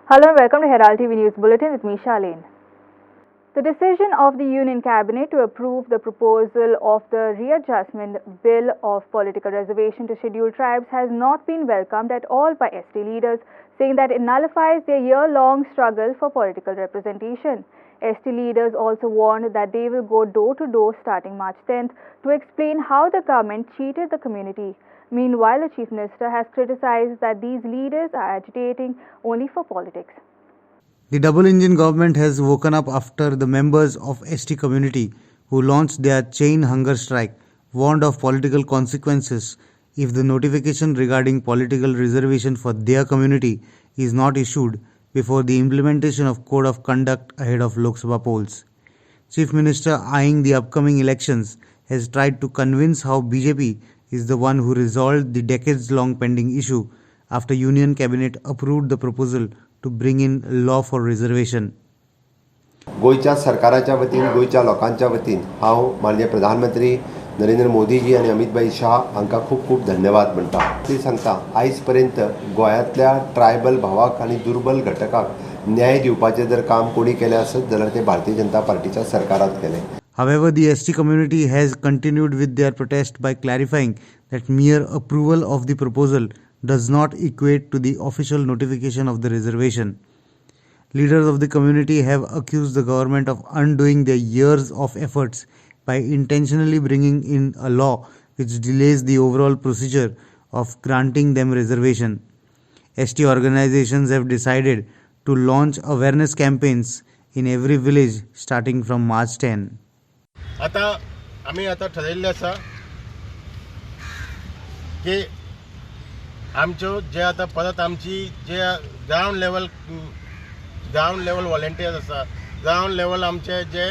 Hello and welcome to Herald TV News Bulletin with me, Charlene. The decision of the Union Cabinet to approve the proposal of the readjustment bill of political reservation to scheduled tribes has not been welcomed at all by ST leaders, saying that it nullifies their year-long struggle for political representation. ST leaders also warned that they will go door-to-door starting March 10th to explain how the government cheated the community. Meanwhile, the Chief Minister has criticized that these leaders are agitating only for politics. The double-engine government has woken up after the members of ST community who launched their chain hunger strike warned of political consequences if the notification regarding political reservation for their community is not issued before the implementation of Code of Conduct ahead of Lok Sabha polls. Chief Minister, eyeing the upcoming elections, has tried to convince how BJP is the one who resolved the decades-long pending issue after Union Cabinet approved the proposal to bring in law for reservation. गोयच्या सरकाराच्या वतीन गोयच्या लोकांच्या वतीन हांव माननीय प्रधानमंत्री नरेंद्र मोदीजी आणि अमितभाई शाह हांकां खूब खूब धन्यवाद म्हणटा. ती सांगता आयज पर्यंत गोंयांतल्या ट्रायबल भावाक आनी दुर्बल घटकाक न्याय दिवपाचें जर काम कोणी केलें आसत जाल्यार ते भारतीय जनता पार्टीच्या सरकारात केलें. However, the ST community has continued with their protest by clarifying that mere approval of the proposal does not equate to the official notification of the reservation. Leaders of the community have accused the government of undoing their years of efforts by intentionally bringing in a law which delays the overall procedure of granting them reservation. ST organizations have decided to launch awareness campaigns in every village starting from March 10. आता आम्ही ठरयल्लें आसा की आमच्यो जे आतां परत आमची जे ground level volunteers आसा, ground level आमचे जे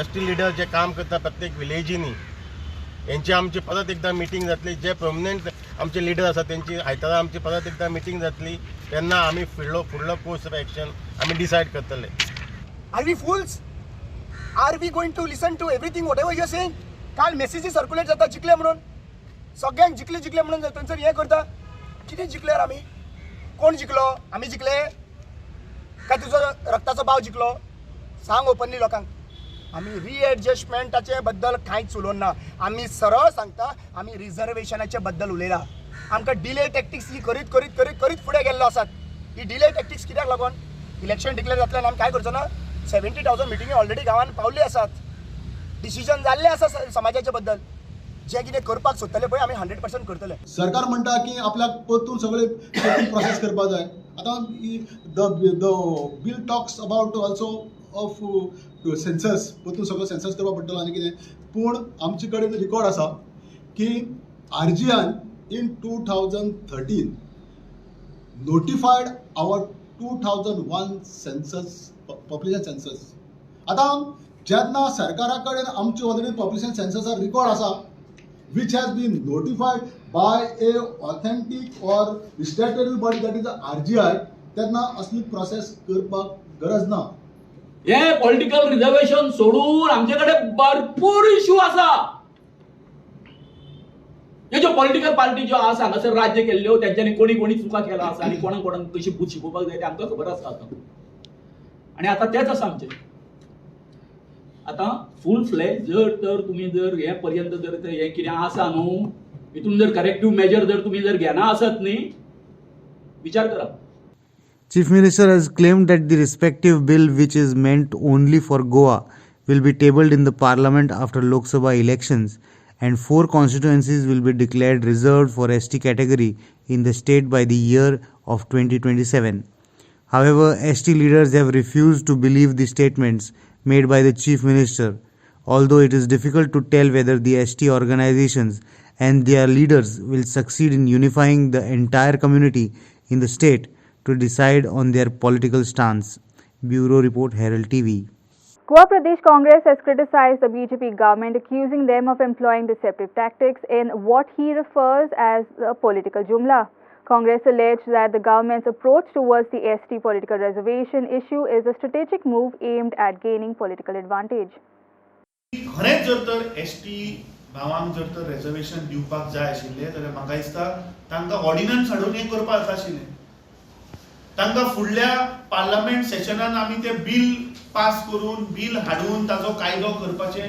ST लिडर जे काम करता प्रत्येक विलेजींनी हेंची आमची परत एकदा मिटींग जातली. जे परमनंट आमचे लिडर आसा तेंची आयतारा आमची परत एकदा मिटींग जातली. तेन्ना आमी फुडलो कोर्स ऑफ एक्शन आमी डिसायड करतले. Are we fools? Are we going to listen to everything whatever you are saying? काल मेसेजी सर्क्युलेट जाता जिकले म्हणून, सगळ्यांक जिकले म्हणून थंयसर हे करता. कितें जिकल्यार आमी? कोण जिकलो? आमी जिकले काय तुजो रक्ताचो भाव जिकलो? सांग ओपनली लोकांक. आमी रिएडजस्टमेंटाचे बद्दल कांयच उलोवना ना. आमी सरळ सांगता आमी रिजर्वेशनाचे बद्दल उलयला. आमकां डिले टॅक्टिक्स ही करीत फुडें गेल्लो आसात. ही डिले टॅक्टिक्स कित्याक लागून? इलेक्शन डिक्लेअर जातल्यान आमी काय करचो ना? 70,000 मिटिंगी ऑलरेडी गांवांत पावल्ली आसात. डिसिजन जाल्ले आसा समाजाच्या बद्दल. जे कितें करपाक सोदतले पळय आमी 100% करतले. सरकार म्हणटा की आपल्याक परतून सगळे प्रोसेस करपाक जाय. आतां the bill talks about also of census, परतून सगळो सेन्सस करपाक पडटलो आनी कितें. पूण आमचे कडेन रिकॉर्ड आसा की RGN in 2013 notified our 2001 census, population census. आतां जेन्ना सरकारा कडेन आमचे ऑलरेडी पॉप्युलेशन सेन्ससा रिकॉर्ड आसा which has been notified by a authentic or statutory body that is RGI, तेन्ना असली प्रोसेस करपाक गरज ना. हे पॉलिटिकल रिझर्वेशन सोडून आमच्याकडे भरपूर इश्यू आसा. हे ज्यो पॉलिटिकल पार्टी ज्यो आसा हांगासर राज्य केल्ल्यो तेंच्यांनी कोणी चुका केला आसा आनी कोणाक कशी बूथ शिकोवपाक जाय ते आमकां खबर आसा आतां. आनी आतां तेच आसा आमचें. आतां फूल फ्लॅज जर तुमी हे पर्यंत जर हे कितें आसा न्हू हितून जर करेक्टिव्ह मेजर जर तुमी जर घेना आसत न्ही विचार करा. Chief Minister has claimed that the respective bill which is meant only for Goa will be tabled in the parliament after Lok Sabha elections and 4 constituencies will be declared reserved for ST category in the state by the year of 2027. However, ST leaders have refused to believe the statements made by the Chief Minister, although it is difficult to tell whether the ST organizations and their leaders will succeed in unifying the entire community in the state to decide on their political stance. Bureau Report, Herald TV. Goa Pradesh Congress has criticized the BJP government, accusing them of employing deceptive tactics in what he refers as a political jumla. Congress alleged that the government's approach towards the ST political reservation issue is a strategic move aimed at gaining political advantage. खरेंच जर तर ST भावांक जर तर reservation दिवपाक जाय आशिल्लें जाल्यार म्हाका दिसता तांकां ऑर्डिनन्स हाडून हें करपाक जाता आशिल्लें. तांकां फुडल्या पार्लमेंट सेशनान आमी ते बिल पास करून बिल हाडून ताजो कायदो करपाचें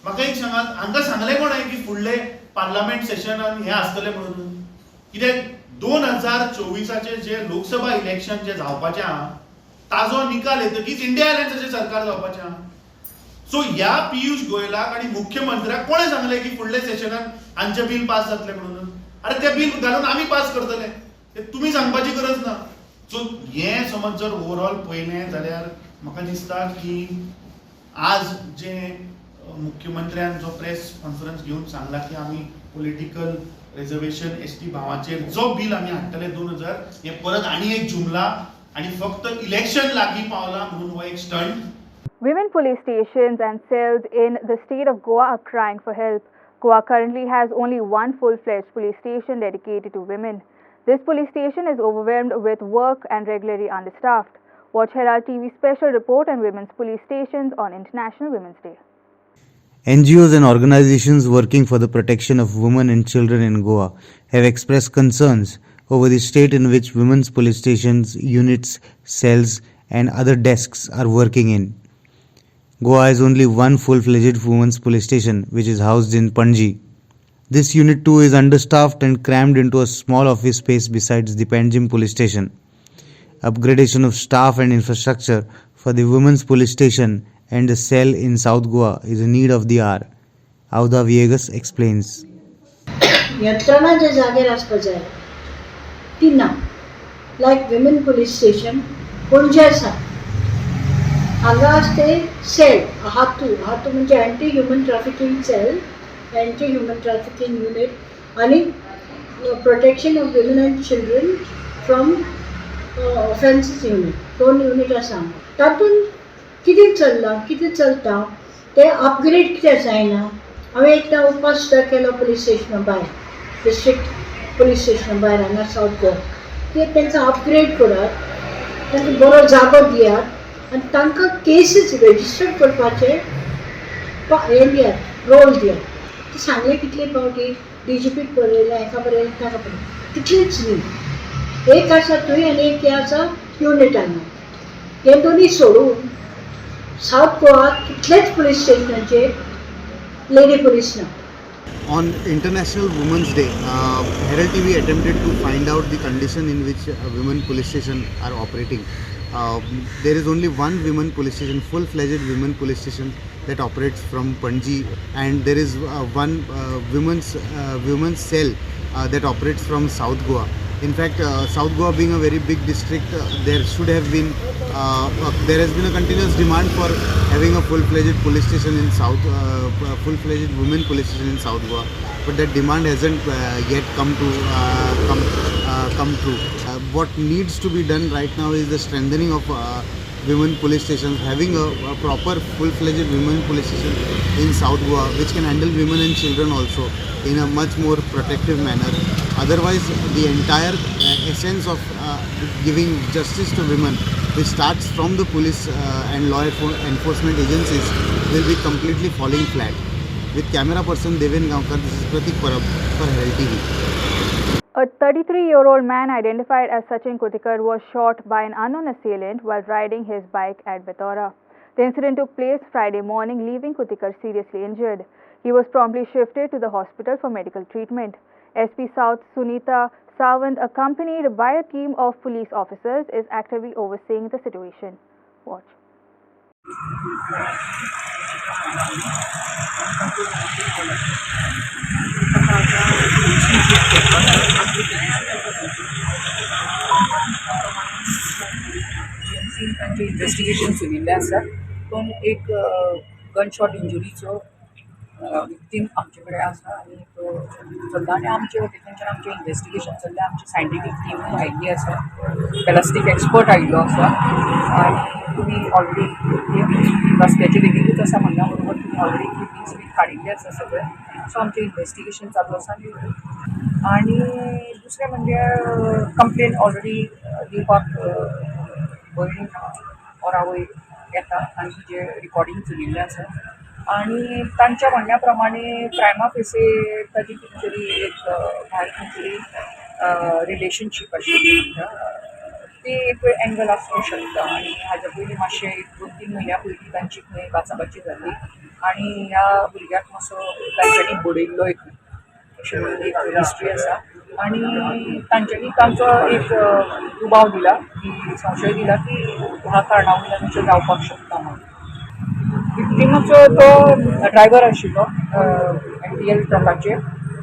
म्हाका एक सांगात हांकां सांगलें कोणें की फुडले पार्लमेंट सेशनान हें आसतलें म्हणून कित्याक 2024 जे लोकसभा इलेक्शन जे जावपाचें आहा ताजो निकाल येतकीच इंडिया अलायन्साचें सरकार जावपाचें आहा सो ह्या पियुष गोयलाक आनी मुख्यमंत्र्याक कोणें सांगलें की फुडल्या सेशनान हांचें बिल पास जातलें म्हणून अरे तें बिल घालून आमी पास करतले तें तुमी सांगपाची गरज ना सो हें समज जर ओवरऑल पळयलें जाल्यार म्हाका दिसता की आज जे मुख्यमंत्र्यान जो प्रेस कॉन्फरन्स घेवन सांगला की आमी पॉलिटिकल रिजर्वेशन एसटी भावाचेर जो बिल आमी हाडटले 2000 हें परत आनी एक जुमला आनी फक्त इलेक्शन लागीं पावला म्हणून हो एक stunt. Women police stations and cells in the state of Goa are crying for help. Goa currently has only one full-fledged police station dedicated to women. This police station is overwhelmed with work and regularly understaffed. Watch Herald TV special report on women's police stations on International Women's Day. NGOs and organizations working for the protection of women and children in Goa have expressed concerns over the state in which women's police stations, units, cells, and other desks are working in. Goa has only one full-fledged women's police station, which is housed in Panji. This unit too is understaffed and crammed into a small office space besides the Panjim police station. Upgradation of staff and infrastructure for the women's police station and the cell in South Goa is a need of the hour. Auda Viegas explains. यंत्रणा जे जागेर आसपा जाय ती ना लायक women police station पणजे आसा हांगा आसते सेल हातू म्हणजे anti human trafficking cell anti human trafficking unit आनी protection of women and children from offences unit 2 unit आसा तातूंत कितें चल्लां कितें चलता ते अपग्रेड कितें जायना हांवें एकदां उपास सुद्दां केलो पुलीस स्टेशना भायर डिस्ट्रिक्ट पुलीस स्टेशना भायर हांगा सावथ गोवा की तांकां अपग्रेड करात तांकां बरो जागो दियात आनी तांकां केसीस रेजिस्टर करपाचे हें दियात रोल दियात ते सांगलें कितले फावटी DGPक बरयलें हाका बरयलें ताका बरयलें तितलेंच न्ही एक आसा थंय आनी एक आसा युनिट हांगा हे दोनी सोडून साउथ गोवा कितलेच पुलीस स्टेशनाचेर लेडी पुलीस ना. On International Women's Day, Herald TV attempted to find out the condition in which women police stations are operating. There is only one women police station, full-fledged women police station that operates from Panji, and there is one women's cell that operates from South Goa. In fact, South Goa being a very big district, there has been a continuous demand for having a full-fledged police station in South, full-fledged women police station in South Goa, but that demand hasn't yet come true. What needs to be done right now is the strengthening of women police stations, having a proper full-fledged women police station in South Goa, which can handle women and children also in a much more protective manner. Otherwise, the entire essence of giving justice to women, which starts from the police and law enforcement agencies, will be completely falling flat. With camera person Deven Gaonkar, this is Pratik Parab for Herald TV. A 33-year-old man identified as Sachin Kutikar was shot by an unknown assailant while riding his bike at Betora. The incident took place Friday morning, leaving Kutikar seriously injured. He was promptly shifted to the hospital for medical treatment. SP South Sunita Sawant, accompanied by a team of police officers, is actively overseeing the situation. Watch. तांचे investigation चलिल्लें आसा पूण एक gunshot इंजुरीचो victim आमचे कडेन आसा आनी तो चलता आनी आमचे वटेनच्यान आमचें इन्व्हेस्टिगेशन चल्लें आमची सायंटिफीक टीम आयिल्ली आसा बॅलिस्टीक एक्सपर्ट आयिल्लो आसा आनी तुमी ऑलरेडी रस्त्याचे लेगीतूच आसा म्हणल्या बरोबर तुमी ऑलरेडी क्लिपिंग्स बी काडिल्ले आसा सगळे सो आमचें इन्व्हेस्टिगेशन चालू आसा आनी दुसरें म्हणजे कंप्लेन ऑलरेडी दिवपाक भयण और आवय येता आनी तिजे रिकॉर्डिंग चलिल्लें आसा आनी तांच्या म्हणण्या प्रमाणे प्रायमा फेसे ताजी कितें तरी एक भायर खंय तरी रिलेशनशीप आशिल्ली ती एक एंगल आसूंक शकता आनी हाज्या पयलीं मातशें 1-2 म्हयन्या पयलीं तांची खंय भाचाभाची जाल्ली आनी ह्या भुरग्याक मातसो तांच्यांनी बडयल्लो एक हिस्ट्री आसा आनी तांच्यांनी तांचो एक दुबाव दिला की संशय दिला की ह्या कारणा वयल्यान अशें जावपाक शकता म्हणून विक्टिमाचो तो ड्रायव्हर आशिल्लो NTL ट्रकाचेर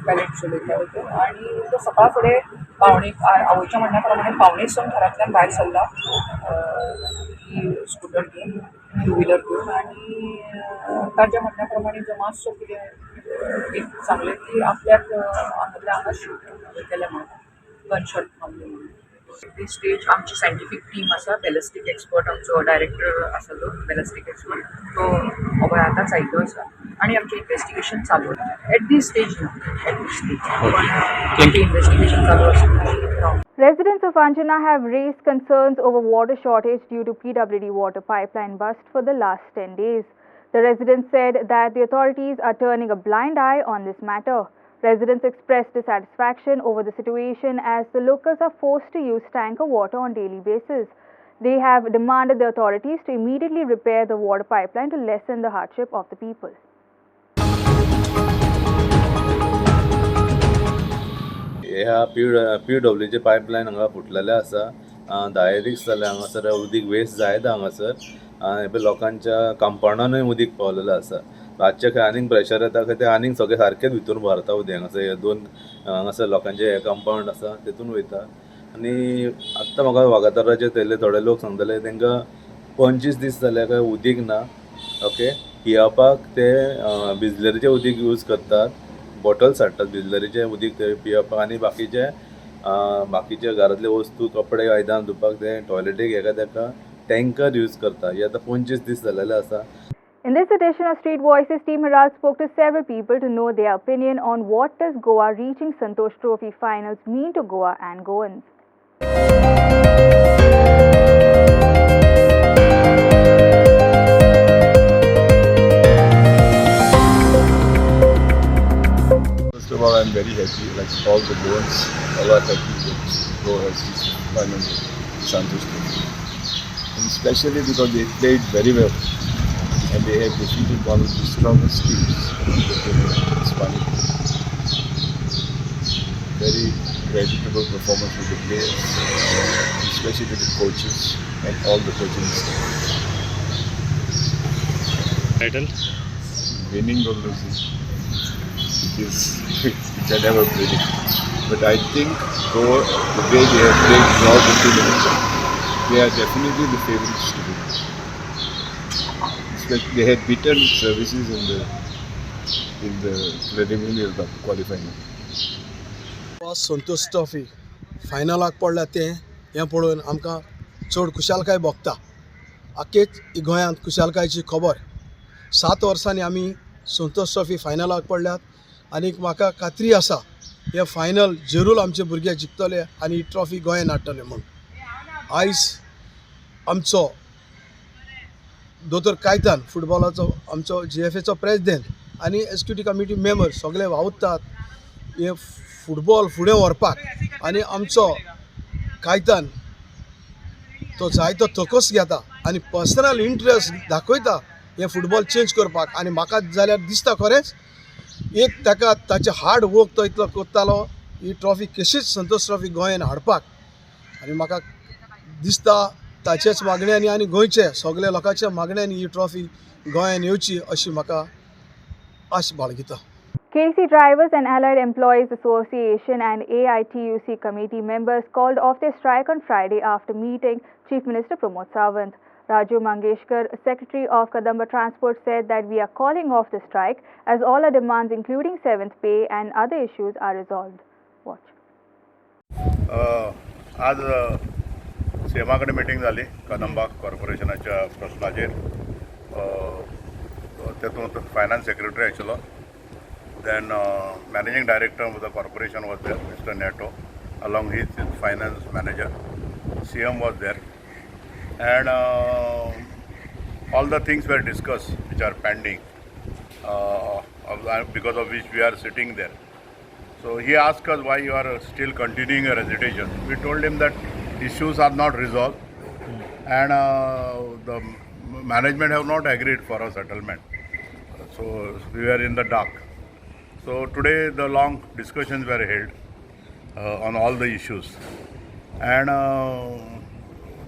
पॅलेट चलयता आनी तो सकाळ फुडें पावणेक आवयच्या म्हणण्या प्रमाणे पावणेसंक घरांतल्यान भायर सरला स्कूटर घेवन 2 व्हिलर घेवन आनी ताच्या म्हणण्या प्रमाणे जो मातसो कितें एक सांगलें की आपल्याक हांगातल्या हांगा शूट केलें म्हणून गनशॉट मारले म्हणून ती स्टेज आमची सायंटिफीक टीम आसा बॅलिस्टीक एक्सपर्ट आमचो डायरेक्टर आसा तो बॅलिस्टीक एक्सपर्ट तो अभय आतांच आयिल्लो आसा आनी आमचें इन्वेस्टिगेशन चालू आसा एट दीस स्टेज इन्वेस्टिगेशन चालू आसा. Residents of Anjana have raised concerns over water shortage due to PWD water pipeline bust for the last 10 days. The residents said that the authorities are turning a blind eye on this matter. Residents expressed dissatisfaction over the situation as the locals are forced to use tanker water on daily basis. They have demanded the authorities to immediately repair the water pipeline to lessen the hardship of the people. ह्या PWDचे pipeline हांगा फुटलेले आसा 10 दीस जाले हांगासर उदीक waste जायता हांगासर लोकांच्या कंपाउंडानूय उदीक पावलेलें आसा रातचे खंय आनीक प्रेशर येता खंय ते आनीक सगळे सारकेच भितर भरता उदीक हांगासर हे 2 हांगासर लोकांचे हे कंपाउंड आसा तेतून वयता आनी आत्तां म्हाका वागातोराचेर थंयले थोडे लोक सांगताले तांकां 25 दीस जाले काय उदीक ना ओके पियेवपाक ते बिजलरीचें उदीक यूज करतात बॉटल्स हाडटात बिजलरीचें उदीक ते पियेवपाक आनी बाकीचे घरांतले वस्तू कपडे आयदनां धुवपाक ते टॉयलेटीक हेका तेका टँकर यूज करता हे आतां 25 दीस जालेले आसा. In this edition of Street Voices, Team Herald spoke to several people to know their opinion on what does Goa reaching Santosh Trophy finals mean to Goa and Goans. First of all, I'm very happy, like all the Goans, all are happy that Goa has reached finally Santosh Trophy. And especially because they played very well and they have defeated one of the strongest teams in Spanish. Very creditable performance with the players, especially with the coaches and all the coaching staff. Title? Winning or losing, you can never predict. But I think Goa, the way they have played throughout the tournament, they are definitely the favourites to win. They had beaten services in the preliminary of the qualifying. Santosh trophy फायनलाक पडला तें हें पळोवन आमकां चड खुशालकाय भोगता आख्खेच गोंयांत खुशालकायची खबर 7 वर्सांनी आमी संतोष ट्रॉफी फायनलाक पडल्यात आनी म्हाका खात्री आसा हे फायनल जरूर आमचे भुरगे जिखतले आनी ही ट्रॉफी गोंयांत हाडटले म्हूण. आयज आमचो दोतोर कायतान फुटबॉलाचो आमचो GFAचो प्रेसिडेंट आनी एक्झिक्युटीव कमिटी मेंबर सगळे वावुरतात हे फुटबॉल फुडें व्हरपाक आनी आमचो कायतान तो जायतो तोकोस घेता आनी पर्सनल इंट्रस्ट दाखयता हे फुटबॉल चेंज करपाक आनी म्हाका जाल्यार दिसता खरेंच एक ताका ताचे हार्ड वर्क तो इतलो करतालो ही ट्रॉफी कशीच संतोष ट्रॉफी गोंयांत हाडपाक आनी म्हाका दिसता ताचेच मागण्यांनी आनी गोंयचे सगळ्या लोकांच्या मागण्यांनी ही ट्रॉफी गोंयांत येवची अशी म्हाका आश बाळगिता. KC Drivers and Allied Employees Association and AITUC committee members called off their strike on Friday after meeting Chief Minister Pramod Sawant. Raju Mangeshkar, Secretary of Kadamba Transport, said that we are calling off the strike as all our demands including 7th pay and other issues are resolved. Watch. आज सीएमाकडे meeting झाली कदंबा कॉर्पोरेशनाच्या प्रश्नाचेर तेतूंत finance secretary आशिल्लो then managing director of the corporation was there, Mr. Neto, along his finance manager. CM was there, and all the things were discussed which are pending, because of which we are sitting there. So he asked us why you are still continuing your agitation. We told him that issues are not resolved, and the management have not agreed for a settlement. So we were in the dark. So today the long discussions were held on all the issues, and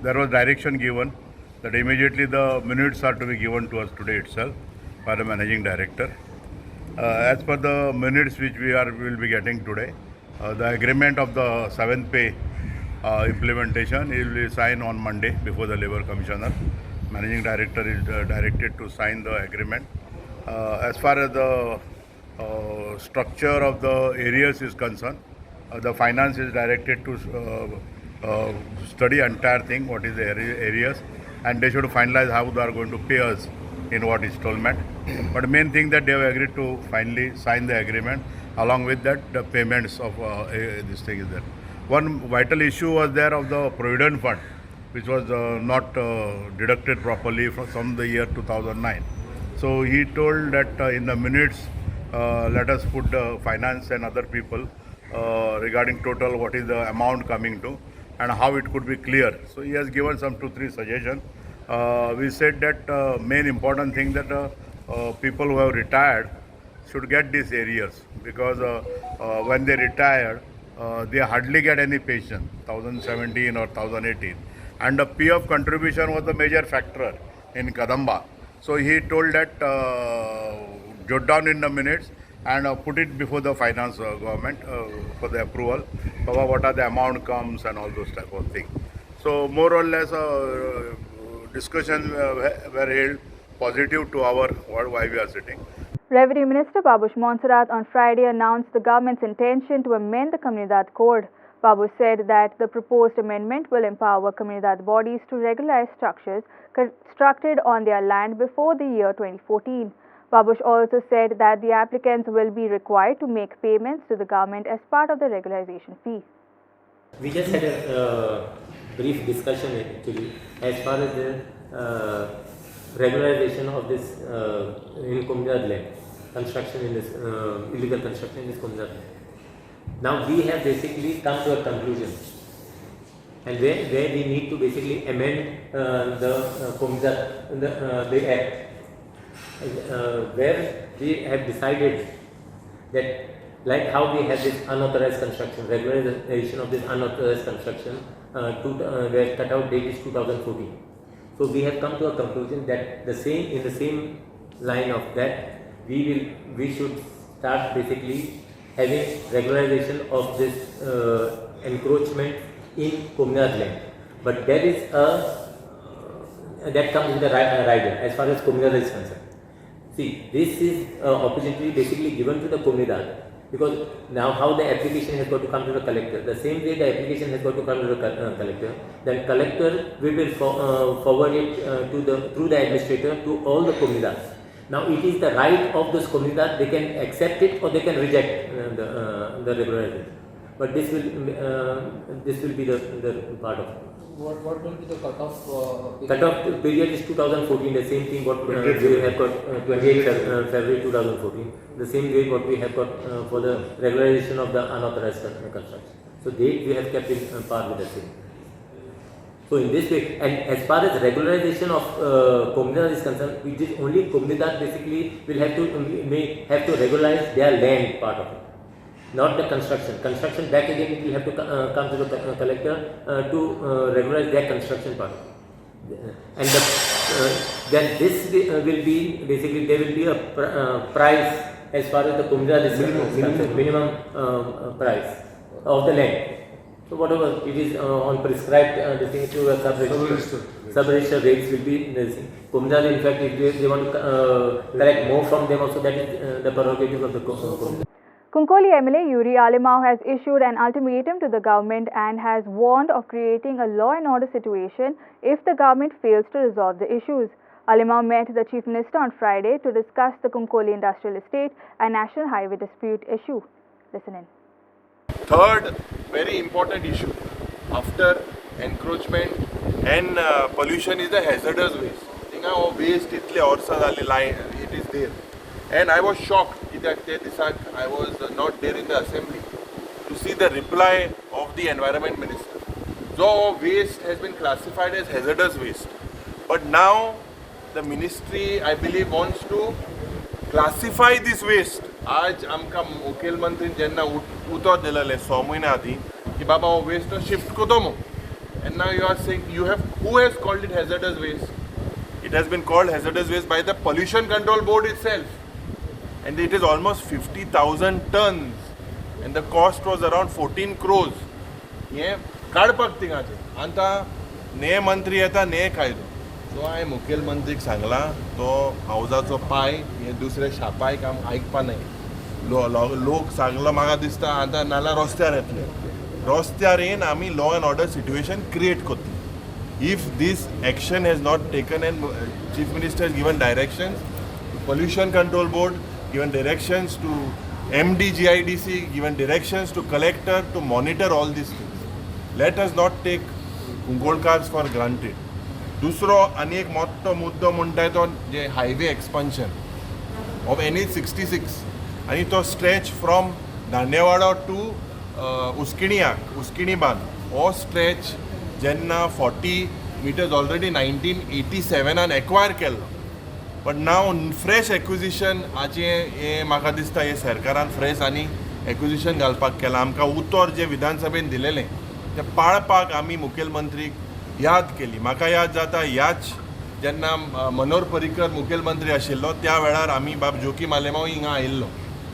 there was direction given that immediately the minutes are to be given to us today itself by the managing director. As per the minutes which we will be getting today, the agreement of the 7th pay implementation will be signed on Monday before the Labour Commissioner. Managing Director is directed to sign the agreement. As far as the structure of the areas is concerned, the finance is directed to study entire thing, what is the areas, and they should finalize how they are going to pay us in what installment. But the main thing that they have agreed to finally sign the agreement. Along with that, the payments of this thing is there. One vital issue was there of the provident fund, which was not deducted properly from the year 2009. So he told that in the minutes, let us put the finance and other people regarding total what is the amount coming to and how it could be clear. So he has given some 2-3 suggestions. We said that main important thing that people who have retired should get these areas, because when they retire, they hardly get any pension, 2017 or 2018. And the PF contribution was the major factor in Kadamba. So he told that jot down in the minutes and put it before the finance government for the approval, what are the amount comes and all those type of things. So more or less discussions were held positive to our why we are sitting. Revenue Minister Babush Montserrat on Friday announced the government's intention to amend the Comunidad Code. Babush said that the proposed amendment will empower Comunidad bodies to regularize structures constructed on their land before the year 2014. Babush also said that the applicants will be required to make payments to the government as part of the regularization fee. We just had a brief discussion actually as far as the regularization of this in Comunidad land, construction in this illegal construction in this Comunidad land. Now we have basically come to a conclusion, and where we need to basically amend the Comunidad the act, where we have decided that like how we have this unauthorized construction, regularization of this unauthorized construction, where cutout date is 2014. So we have come to a conclusion that in the same line of that, we should start basically having regularization of this encroachment in Comunidad land. But there is that comes with a rider as far as Comunidad is concerned. See, this is an opportunity basically given to the Comunidad, because now how the application has got to come to the collector, the same way the application has got to come to the collector, then collector will forward it through the administrator to all the Comunidad. Now it is the right of those Comunidad, they can accept it or they can reject the regularization. But this will be the part of it. What will be the cutoff? Cutoff period is 2014. The same thing what we have got 28 February 2014. The same way what we have got for the regularization of the unauthorized construction. So date we have kept in par with the same. So in this way, and as far as regularization of Comunidad is concerned, it is only Comunidad basically will have to regularize their land part of it. Not the construction. Construction back again it will have to come to the collector to regularize their construction part. And then this will be basically there will be a price as far as the Comunidad is concerned, minimum price of the land. So whatever it is on prescribed the thing to sub-register rates will be the same. Comunidad in fact if they want to collect more from them also, that is the prerogative of the Comunidad. Kunkoli MLA Yuri Alimau has issued an ultimatum to the government and has warned of creating a law and order situation if the government fails to resolve the issues. Alimau met the Chief Minister on Friday to discuss the Kunkoli Industrial Estate and National Highway dispute issue. Listen in. Third very important issue after encroachment and pollution is the hazardous waste. Waste it is there. And I was shocked that I was not there in the assembly to see the reply of the environment minister. So waste has been classified as hazardous waste. But now the ministry, I believe, wants to classify this waste. आज आमकां मुखेलमंत्री जेन्ना उतर दिलेले 6 म्हयन्या आदीं की बाबा हो वेस्ट शिफ्ट कोतो मो. And now you are saying who has called it hazardous waste? It has been called hazardous waste by the Pollution Control Board itself. And it is almost 50,000 tons. And the cost was around 14 crores. हे काडपाक थिंगाचे. आतां नये मंत्री येता नये कायदो. सो हांवें मुखेलमंत्रीक सांगलां तो हावजाचो पाय हे दुसरे शापाय काम आयकपा न्हय. लोक सांगलो म्हाका दिसता आतां नाल्यार रस्त्यार येतले. रस्त्यार येवन आमी law and order situation create करतली. If this action has not taken and Chief Minister has given directions, Pollution Control Board given directions to MDGIDC, given directions to collector to monitor all these things. Let us not take Kungolkars for granted. दुसरो आनी एक मोठो मुद्दो म्हणटाय तो जे highway expansion of NH66 आनी तो stretch from दांडेवाडा to उस्किणीबान हो stretch जेन्ना 40 meters ऑलरेडी 1987 एक्वायर केल्लो. बट नाव फ्रेश एक्विजिशन हाचे हे म्हाका दिसता हे सरकारान फ्रेश आनी एक्विजिशन घालपाक केलां. आमकां उतर जे विधानसभेन दिलेलें तें पाळपाक आमी मुखेलमंत्रीक याद केली. म्हाका याद जाता ह्याच जेन्ना मनोहर पर्रीकर मुखेलमंत्री आशिल्लो त्या वेळार आमी बाब जोकी मालेमाव हिंगा आयिल्लो.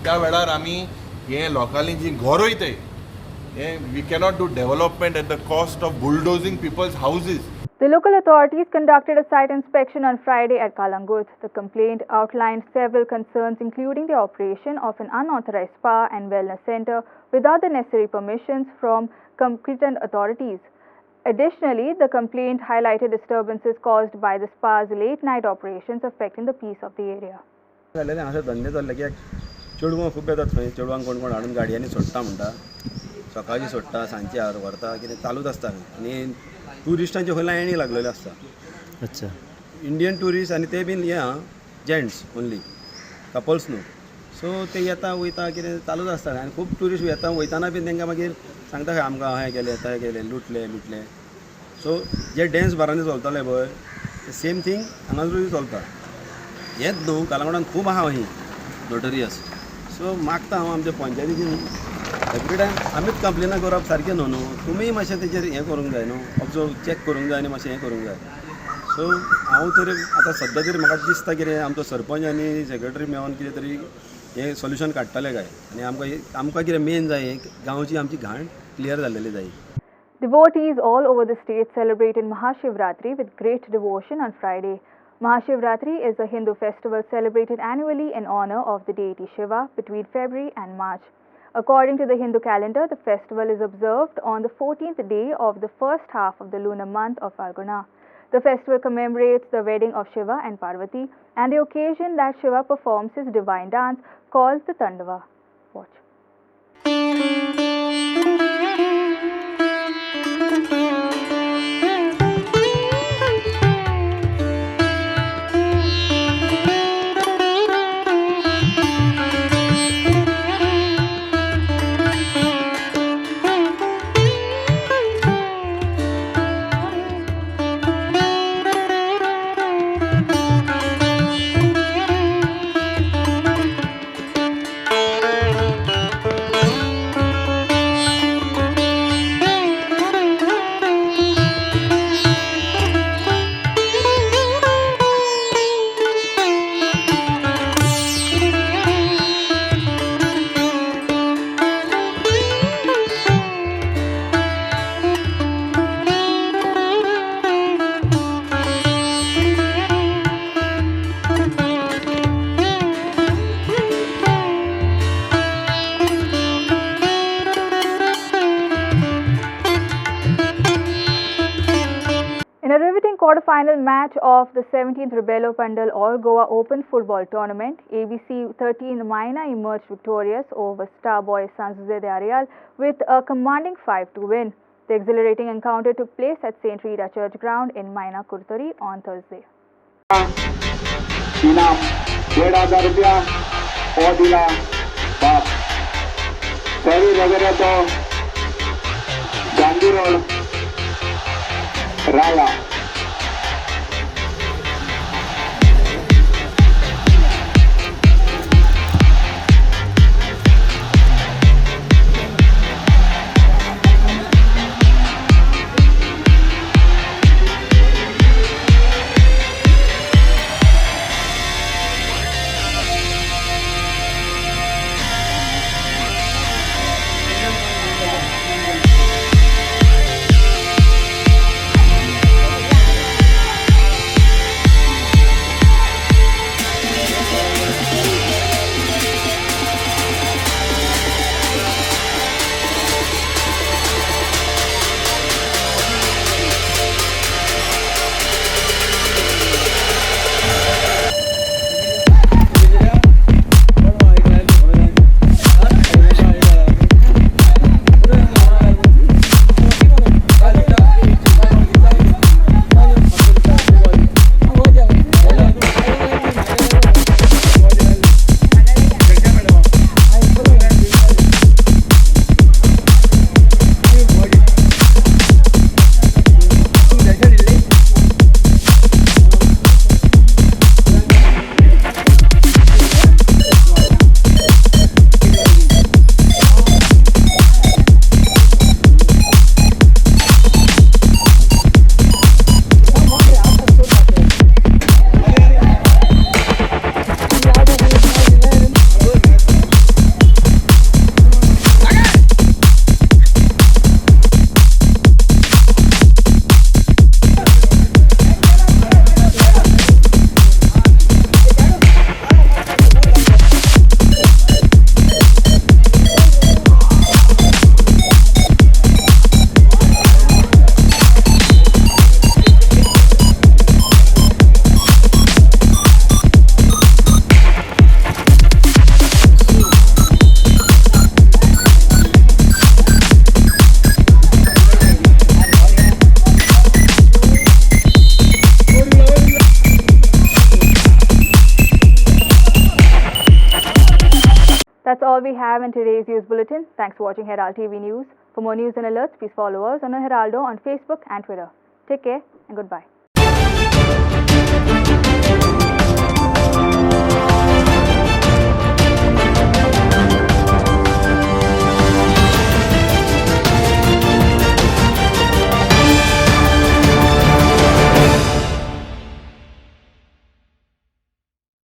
त्या वेळार आमी हे लोकांनी जी घर वयताय we cannot do development at the cost of bulldozing people's houses. The local authorities conducted a site inspection on Friday at Kalangut. The complaint outlined several concerns, including the operation of an unauthorized spa and wellness center without the necessary permissions from competent authorities. Additionally, the complaint highlighted disturbances caused by the spa's late-night operations affecting the peace of the area. चेडवां खूब येतात थंय. चेडवांक कोण कोण हाडून गाडयांनी सोडटा म्हणटा. सकाळची सोडटा सांजची व्हरता कितें चालूच आसता. आनी ट्युरिस्टांचे खंय लायनी लागलेले आसता. अच्छा. इंडियन ट्युरिस्ट आनी ते बीन हे जेंट्स ओन्ली कपल्स न्हू. सो ते येता वयता कितें चालूच आसता. आनी खूब ट्युरिस्ट येता वयताना बीन तांकां मागीर सांगता खंय आमकां हें केलें थंय गेलें लुटलें. सो जे डॅन्स बारांनी चलताले पळय सेम थींग हांगासरूय चलता. हेंच न्हू कालांगुटान खूब आहा ही नोटोरियस. सो मागता हांव आमच्या पंचायतीन एवरी टायम आमीच कंप्लेनां करप सारकें न्हू. तुमीय मातशें तेजेर हें करूंक जाय न्हू. ऑब्जर्व चॅक करूंक जाय आनी मातशें हें करूंक जाय. सो हांव तर आतां सद्या तरी म्हाका दिसता कितें आमचो सरपंच आनी सेक्रेटरी मेळोन कितें तरी हें सोल्युशन काडटले काय. आनी आमकां कितें मेन जाय गांवची आमची घाण क्लियर जाल्लेली जाय. Devotees all over the state celebrated Mahashivratri with great devotion on Friday. Mahashivratri is a Hindu festival celebrated annually in honor of the deity Shiva between February and March. According to the Hindu calendar, the festival is observed on the 14th day of the first half of the lunar month of Falguna. The festival commemorates the wedding of Shiva and Parvati and the occasion that Shiva performs his divine dance called the Tandava. Watch. Quarter-final match of the 17th Rebello Pandal All Goa Open Football Tournament, ABC 13 Maina emerged victorious over Star Boys San Jose de Areal with a commanding 5-2 win. The exhilarating encounter took place at St. Rita Church Ground in Maina Kurturi on Thursday. इनाम 1,500 रुपया और दिला बाप सभी वगैरह तो Gandhi road Raya. That's all we have in today's news bulletin. Thanks for watching Herald TV News. For more news and alerts, please follow us on Heraldo on Facebook and Twitter. Take care and goodbye.